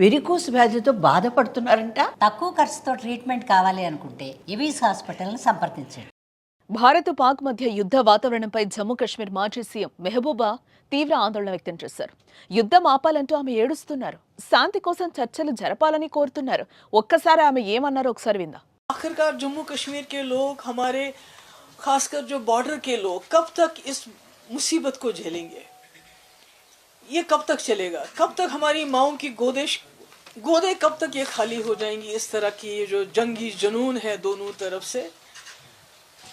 Varicose వ్యాధితో బాధపడుతున్నారంట. తక్కువ ఖర్చుతో ట్రీట్మెంట్ కావాలి అనుకుంటే ఎవిస్ హాస్పిటల్ని సంప్రదించండి. భారత్ పాక్ మధ్య యుద్ధ వాతావరణంపై జమ్మూ కాశ్మీర్ మాజీ సీఎం మెహబూబా తీవ్ర ఆందోళన వ్యక్తం చేశారు. యుద్ధం ఆపాలంటూ ఆమె ఏడుస్తున్నారు. శాంతి కోసం చర్చలు జరపాలని కోరుతున్నారు. ఒక్కసారి ఆమె ఏమన్నారో ఒకసారి విందాం. आखिरकार जम्मू कश्मीर के लोग, हमारे खासकर जो बॉर्डर के लोग, कब तक इस मुसीबत को झेलेंगे? ये कब तक चलेगा? कब तक हमारी माओं की गोदे कब तक ये खाली हो जाएंगी? इस तरह की जो जंगी जुनून है दोनों तरफ से,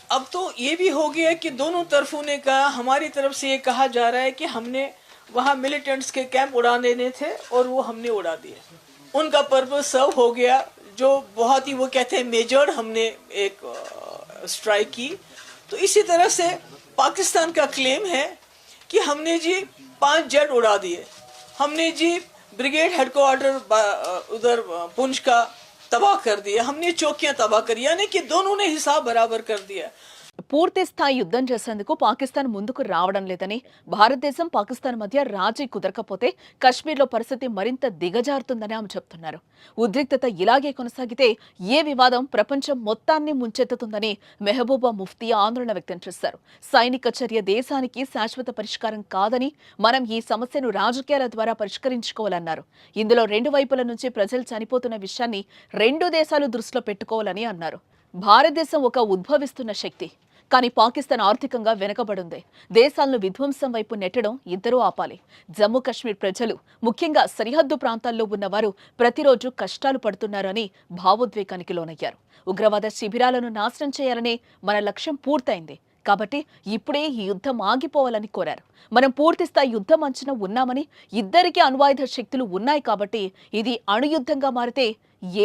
अब तो ये भी हो गया कि दोनों तरफों ने कहा, हमारी तरफ से ये कहा जा रहा है कि हमने वहाँ मिलिटेंट्स के कैंप उड़ा देने थे और वो हमने उड़ा दिए, उनका पर्पस सर्व हो गया। जो बहुत ही वो कहते हैं मेजर हमने एक स्ट्राइक की। तो इसी तरह से पाकिस्तान का क्लेम है कि हमने जी 5 जेट उड़ा दिए, हमने जी ब्रिगेड हेडक्वार्टर उधर पुंछ का तबाह कर दिया, हमने चौकियां तबाह करी, यानी कि दोनों ने हिसाब बराबर कर दिया। పూర్తి స్థాయి యుద్ధం చేసేందుకు పాకిస్తాన్ ముందుకు రావడం లేదని, భారతదేశం పాకిస్తాన్ మధ్య రాజీ కుదరకపోతే కశ్మీర్లో పరిస్థితి మరింత దిగజారుతుందని ఆమె చెబుతున్నారు. ఉద్రిక్తత ఇలాగే కొనసాగితే ఏ వివాదం ప్రపంచం మొత్తాన్ని ముంచెత్తుతుందని మెహబూబా ముఫ్తీ ఆందోళన వ్యక్తం చేశారు. సైనిక చర్య దేశానికి శాశ్వత పరిష్కారం కాదని, మనం ఈ సమస్యను రాజకీయాల ద్వారా పరిష్కరించుకోవాలన్నారు. ఇందులో రెండు వైపుల నుంచి ప్రజలు చనిపోతున్న విషయాన్ని రెండు దేశాలు దృష్టిలో పెట్టుకోవాలని అన్నారు. భారతదేశం ఒక ఉద్భవిస్తున్న శక్తి, కానీ పాకిస్తాన్ ఆర్థికంగా వెనుకబడింది. దేశాలను విధ్వంసం వైపు నెట్టడం ఇద్దరూ ఆపాలి. జమ్మూ కాశ్మీర్ ప్రజలు, ముఖ్యంగా సరిహద్దు ప్రాంతాల్లో ఉన్నవారు ప్రతిరోజు కష్టాలు పడుతున్నారని భావోద్వేగానికి లోనయ్యారు. ఉగ్రవాద శిబిరాలను నాశనం చేయాలనే మన లక్ష్యం పూర్తయింది. కాబట్టి ఇప్పుడే ఈ యుద్ధం ఆగిపోవాలని కోరారు. మనం పూర్తిస్థాయి యుద్ధం అంచున ఉన్నామని, ఇద్దరికీ అణ్వాయుధ శక్తులు ఉన్నాయి కాబట్టి ఇది అణుయుద్ధంగా మారితే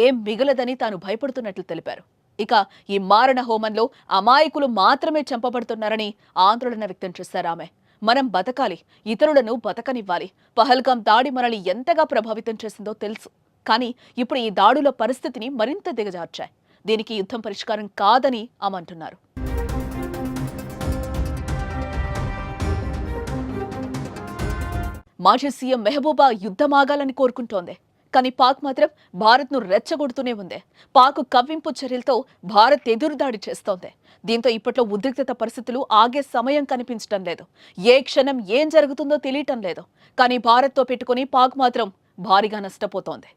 ఏం మిగలదని తాను భయపడుతున్నట్లు తెలిపారు. ఇక ఈ మారణ హోమంలో అమాయకులు మాత్రమే చంపబడుతున్నారని ఆందోళన వ్యక్తం చేశారు ఆమె. మనం బతకాలి, ఇతరులను బతకనివ్వాలి. పహల్గాం దాడి మనల్ని ఎంతగా ప్రభావితం చేసిందో తెలుసు, కానీ ఇప్పుడు ఈ దాడుల పరిస్థితిని మరింత దిగజార్చాయి. దీనికి యుద్ధం పరిష్కారం కాదని ఆమె అంటున్నారు. మాజీ సీఎం మెహబూబా యుద్ధమాగాలని కోరుకుంటోంది. కానీ పాక్ మాత్రం భారత్ను రెచ్చగొడుతూనే ఉంది. పాక్ కవ్వింపు చర్యలతో భారత్ ఎదురుదాడి చేస్తోంది. దీంతో ఇప్పట్లో ఉద్రిక్తత పరిస్థితులు ఆగే సమయం కనిపించడం లేదు. ఏ క్షణం ఏం జరుగుతుందో తెలియటం లేదు. కానీ భారత్తో పెట్టుకుని పాక్ మాత్రం భారీగా నష్టపోతోంది.